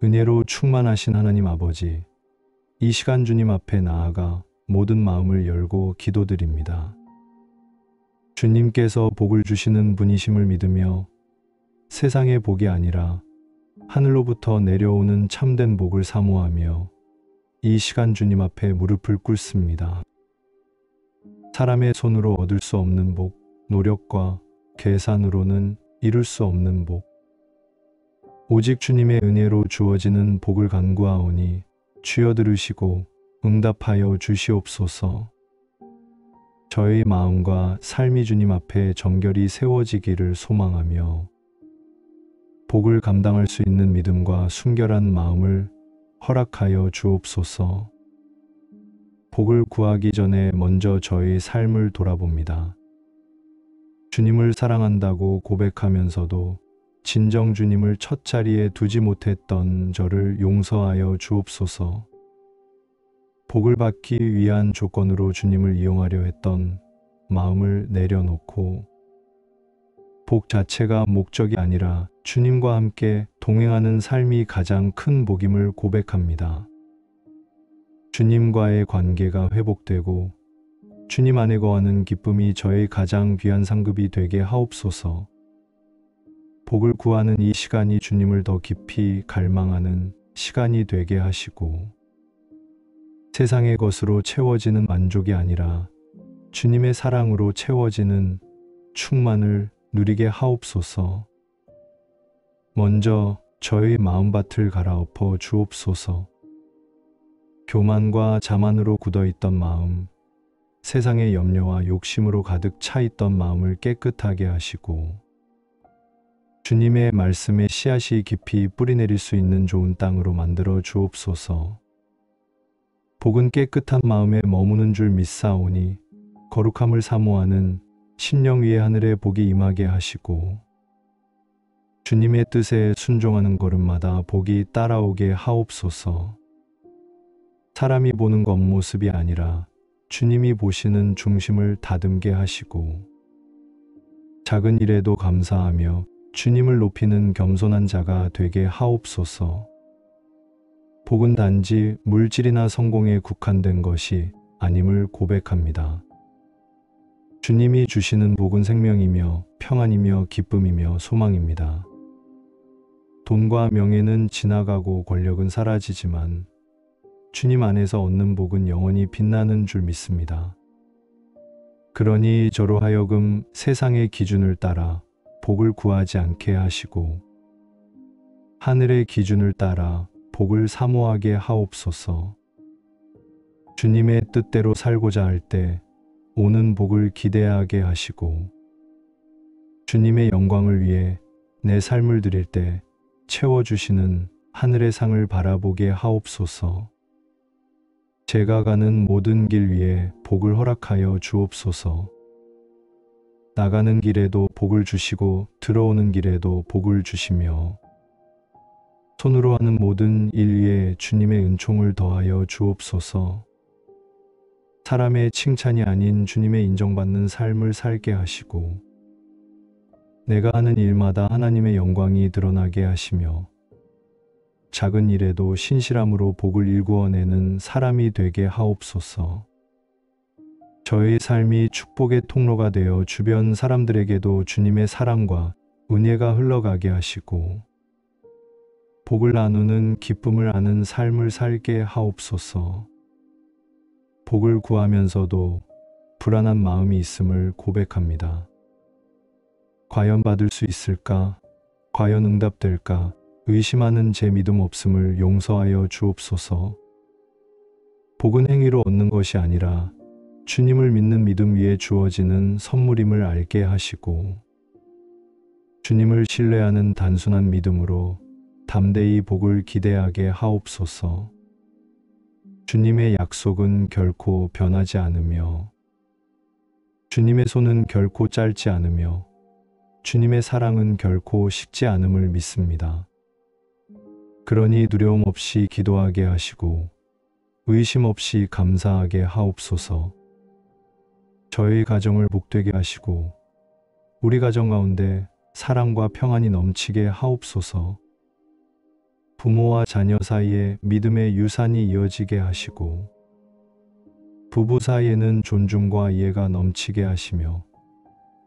은혜로 충만하신 하나님 아버지, 이 시간 주님 앞에 나아가 모든 마음을 열고 기도드립니다. 주님께서 복을 주시는 분이심을 믿으며 세상의 복이 아니라 하늘로부터 내려오는 참된 복을 사모하며 이 시간 주님 앞에 무릎을 꿇습니다. 사람의 손으로 얻을 수 없는 복, 노력과 계산으로는 이룰 수 없는 복, 오직 주님의 은혜로 주어지는 복을 간구하오니 주여 들으시고 응답하여 주시옵소서. 저의 마음과 삶이 주님 앞에 정결히 세워지기를 소망하며 복을 감당할 수 있는 믿음과 순결한 마음을 허락하여 주옵소서. 복을 구하기 전에 먼저 저의 삶을 돌아봅니다. 주님을 사랑한다고 고백하면서도 진정 주님을 첫 자리에 두지 못했던 저를 용서하여 주옵소서. 복을 받기 위한 조건으로 주님을 이용하려 했던 마음을 내려놓고 복 자체가 목적이 아니라 주님과 함께 동행하는 삶이 가장 큰 복임을 고백합니다. 주님과의 관계가 회복되고 주님 안에 거하는 기쁨이 저의 가장 귀한 상급이 되게 하옵소서. 복을 구하는 이 시간이 주님을 더 깊이 갈망하는 시간이 되게 하시고 세상의 것으로 채워지는 만족이 아니라 주님의 사랑으로 채워지는 충만을 누리게 하옵소서. 먼저 저의 마음밭을 갈아엎어 주옵소서. 교만과 자만으로 굳어있던 마음, 세상의 염려와 욕심으로 가득 차 있던 마음을 깨끗하게 하시고 주님의 말씀에 씨앗이 깊이 뿌리내릴 수 있는 좋은 땅으로 만들어 주옵소서. 복은 깨끗한 마음에 머무는 줄 믿사오니 거룩함을 사모하는 심령 위에 하늘의 복이 임하게 하시고 주님의 뜻에 순종하는 걸음마다 복이 따라오게 하옵소서. 사람이 보는 겉모습이 아니라 주님이 보시는 중심을 다듬게 하시고 작은 일에도 감사하며 주님을 높이는 겸손한 자가 되게 하옵소서. 복은 단지 물질이나 성공에 국한된 것이 아님을 고백합니다. 주님이 주시는 복은 생명이며 평안이며 기쁨이며 소망입니다. 돈과 명예는 지나가고 권력은 사라지지만 주님 안에서 얻는 복은 영원히 빛나는 줄 믿습니다. 그러니 저로 하여금 세상의 기준을 따라 복을 구하지 않게 하시고 하늘의 기준을 따라 복을 사모하게 하옵소서. 주님의 뜻대로 살고자 할 때 오는 복을 기대하게 하시고 주님의 영광을 위해 내 삶을 드릴 때 채워주시는 하늘의 상을 바라보게 하옵소서. 제가 가는 모든 길 위에 복을 허락하여 주옵소서. 나가는 길에도 복을 주시고 들어오는 길에도 복을 주시며 손으로 하는 모든 일 위에 주님의 은총을 더하여 주옵소서. 사람의 칭찬이 아닌 주님의 인정받는 삶을 살게 하시고 내가 하는 일마다 하나님의 영광이 드러나게 하시며 작은 일에도 신실함으로 복을 일구어내는 사람이 되게 하옵소서. 저의 삶이 축복의 통로가 되어 주변 사람들에게도 주님의 사랑과 은혜가 흘러가게 하시고 복을 나누는 기쁨을 아는 삶을 살게 하옵소서. 복을 구하면서도 불안한 마음이 있음을 고백합니다. 과연 받을 수 있을까? 과연 응답될까? 의심하는 제 믿음 없음을 용서하여 주옵소서. 복은 행위로 얻는 것이 아니라 주님을 믿는 믿음 위에 주어지는 선물임을 알게 하시고 주님을 신뢰하는 단순한 믿음으로 담대히 복을 기대하게 하옵소서. 주님의 약속은 결코 변하지 않으며 주님의 손은 결코 짧지 않으며 주님의 사랑은 결코 식지 않음을 믿습니다. 그러니 두려움 없이 기도하게 하시고 의심 없이 감사하게 하옵소서. 저희 가정을 복되게 하시고 우리 가정 가운데 사랑과 평안이 넘치게 하옵소서. 부모와 자녀 사이에 믿음의 유산이 이어지게 하시고 부부 사이에는 존중과 이해가 넘치게 하시며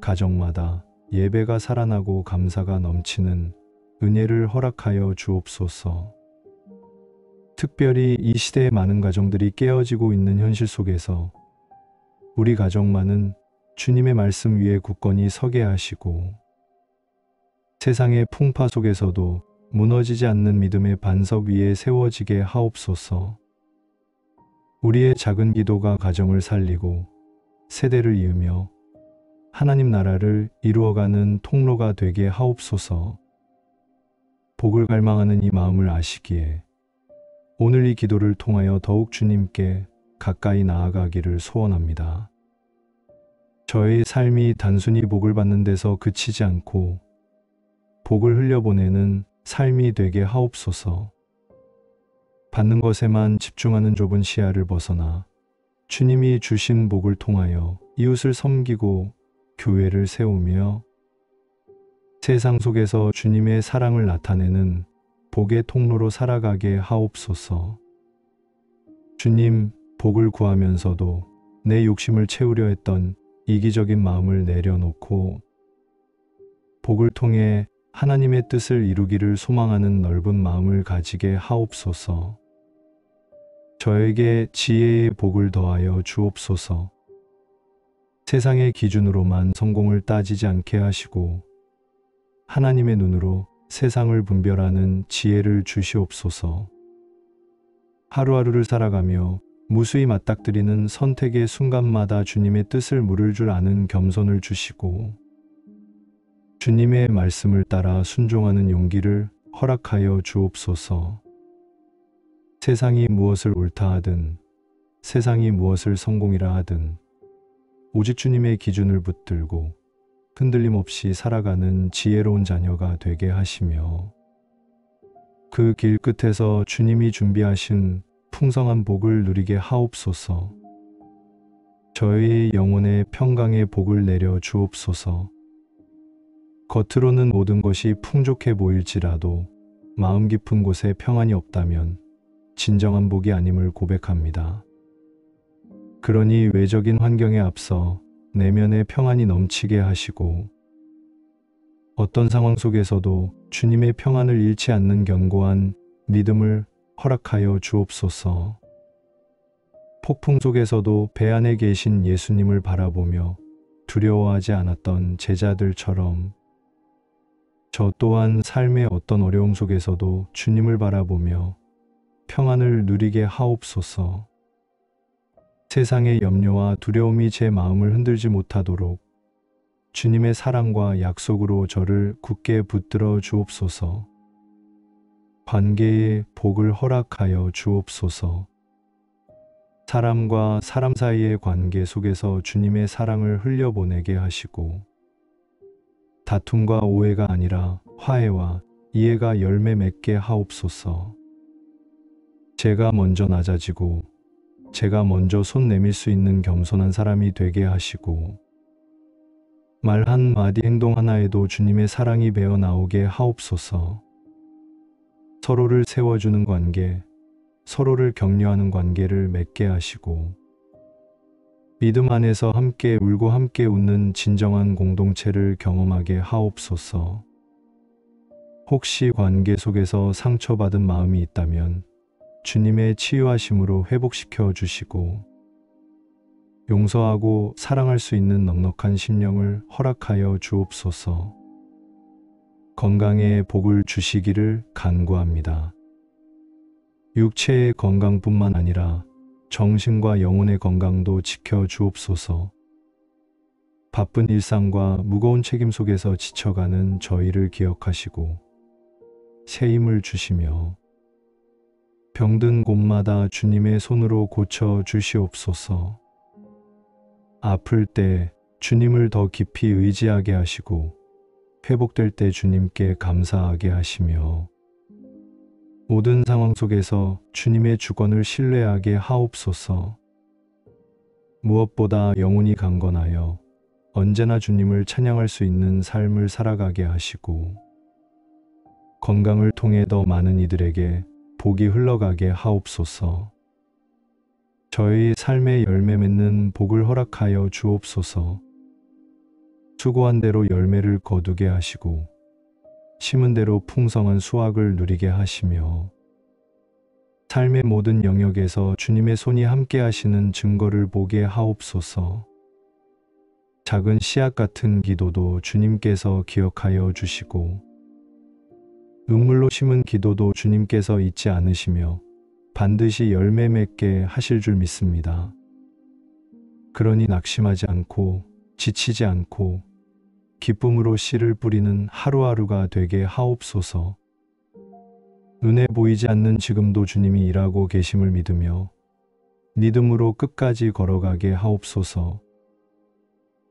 가정마다 예배가 살아나고 감사가 넘치는 은혜를 허락하여 주옵소서. 특별히 이 시대의 많은 가정들이 깨어지고 있는 현실 속에서 우리 가정만은 주님의 말씀 위에 굳건히 서게 하시고 세상의 풍파 속에서도 무너지지 않는 믿음의 반석 위에 세워지게 하옵소서. 우리의 작은 기도가 가정을 살리고 세대를 이으며 하나님 나라를 이루어가는 통로가 되게 하옵소서. 복을 갈망하는 이 마음을 아시기에 오늘 이 기도를 통하여 더욱 주님께 가까이 나아가기를 소원합니다. 저의 삶이 단순히 복을 받는 데서 그치지 않고 복을 흘려보내는 삶이 되게 하옵소서. 받는 것에만 집중하는 좁은 시야를 벗어나 주님이 주신 복을 통하여 이웃을 섬기고 교회를 세우며 세상 속에서 주님의 사랑을 나타내는 복의 통로로 살아가게 하옵소서. 주님, 복을 구하면서도 내 욕심을 채우려 했던 이기적인 마음을 내려놓고 복을 통해 하나님의 뜻을 이루기를 소망하는 넓은 마음을 가지게 하옵소서. 저에게 지혜의 복을 더하여 주옵소서. 세상의 기준으로만 성공을 따지지 않게 하시고 하나님의 눈으로 세상을 분별하는 지혜를 주시옵소서. 하루하루를 살아가며 무수히 맞닥뜨리는 선택의 순간마다 주님의 뜻을 물을 줄 아는 겸손을 주시고 주님의 말씀을 따라 순종하는 용기를 허락하여 주옵소서. 세상이 무엇을 옳다 하든 세상이 무엇을 성공이라 하든 오직 주님의 기준을 붙들고 흔들림 없이 살아가는 지혜로운 자녀가 되게 하시며 그 길 끝에서 주님이 준비하신 풍성한 복을 누리게 하옵소서. 저의 영혼의 평강의 복을 내려 주옵소서. 겉으로는 모든 것이 풍족해 보일지라도 마음 깊은 곳에 평안이 없다면 진정한 복이 아님을 고백합니다. 그러니 외적인 환경에 앞서 내면의 평안이 넘치게 하시고 어떤 상황 속에서도 주님의 평안을 잃지 않는 견고한 믿음을 허락하여 주옵소서. 폭풍 속에서도 배 안에 계신 예수님을 바라보며 두려워하지 않았던 제자들처럼 저 또한 삶의 어떤 어려움 속에서도 주님을 바라보며 평안을 누리게 하옵소서. 세상의 염려와 두려움이 제 마음을 흔들지 못하도록 주님의 사랑과 약속으로 저를 굳게 붙들어 주옵소서. 관계의 복을 허락하여 주옵소서. 사람과 사람 사이의 관계 속에서 주님의 사랑을 흘려보내게 하시고 다툼과 오해가 아니라 화해와 이해가 열매 맺게 하옵소서. 제가 먼저 낮아지고 제가 먼저 손 내밀 수 있는 겸손한 사람이 되게 하시고 말 한마디 행동 하나에도 주님의 사랑이 배어 나오게 하옵소서. 서로를 세워주는 관계, 서로를 격려하는 관계를 맺게 하시고 믿음 안에서 함께 울고 함께 웃는 진정한 공동체를 경험하게 하옵소서. 혹시 관계 속에서 상처받은 마음이 있다면 주님의 치유하심으로 회복시켜 주시고 용서하고 사랑할 수 있는 넉넉한 심령을 허락하여 주옵소서. 건강에 복을 주시기를 간구합니다. 육체의 건강뿐만 아니라 정신과 영혼의 건강도 지켜 주옵소서. 바쁜 일상과 무거운 책임 속에서 지쳐가는 저희를 기억하시고 새 힘을 주시며 병든 곳마다 주님의 손으로 고쳐 주시옵소서. 아플 때 주님을 더 깊이 의지하게 하시고 회복될 때 주님께 감사하게 하시며 모든 상황 속에서 주님의 주권을 신뢰하게 하옵소서. 무엇보다 영혼이 강건하여 언제나 주님을 찬양할 수 있는 삶을 살아가게 하시고 건강을 통해 더 많은 이들에게 복이 흘러가게 하옵소서. 저의 삶에 열매 맺는 복을 허락하여 주옵소서. 수고한 대로 열매를 거두게 하시고 심은 대로 풍성한 수확을 누리게 하시며 삶의 모든 영역에서 주님의 손이 함께 하시는 증거를 보게 하옵소서. 작은 씨앗 같은 기도도 주님께서 기억하여 주시고 음물로 심은 기도도 주님께서 잊지 않으시며 반드시 열매 맺게 하실 줄 믿습니다. 그러니 낙심하지 않고 지치지 않고 기쁨으로 씨를 뿌리는 하루하루가 되게 하옵소서. 눈에 보이지 않는 지금도 주님이 일하고 계심을 믿으며 믿음으로 끝까지 걸어가게 하옵소서.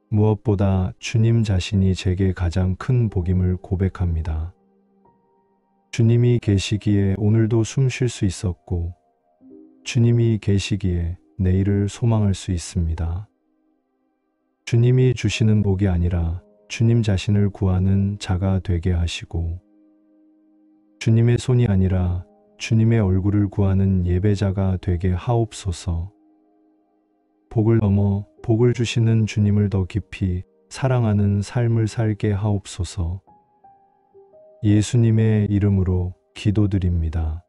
무엇보다 주님 자신이 제게 가장 큰 복임을 고백합니다. 주님이 계시기에 오늘도 숨 쉴 수 있었고 주님이 계시기에 내일을 소망할 수 있습니다. 주님이 주시는 복이 아니라 주님 자신을 구하는 자가 되게 하시고 주님의 손이 아니라 주님의 얼굴을 구하는 예배자가 되게 하옵소서. 복을 넘어 복을 주시는 주님을 더 깊이 사랑하는 삶을 살게 하옵소서. 예수님의 이름으로 기도드립니다.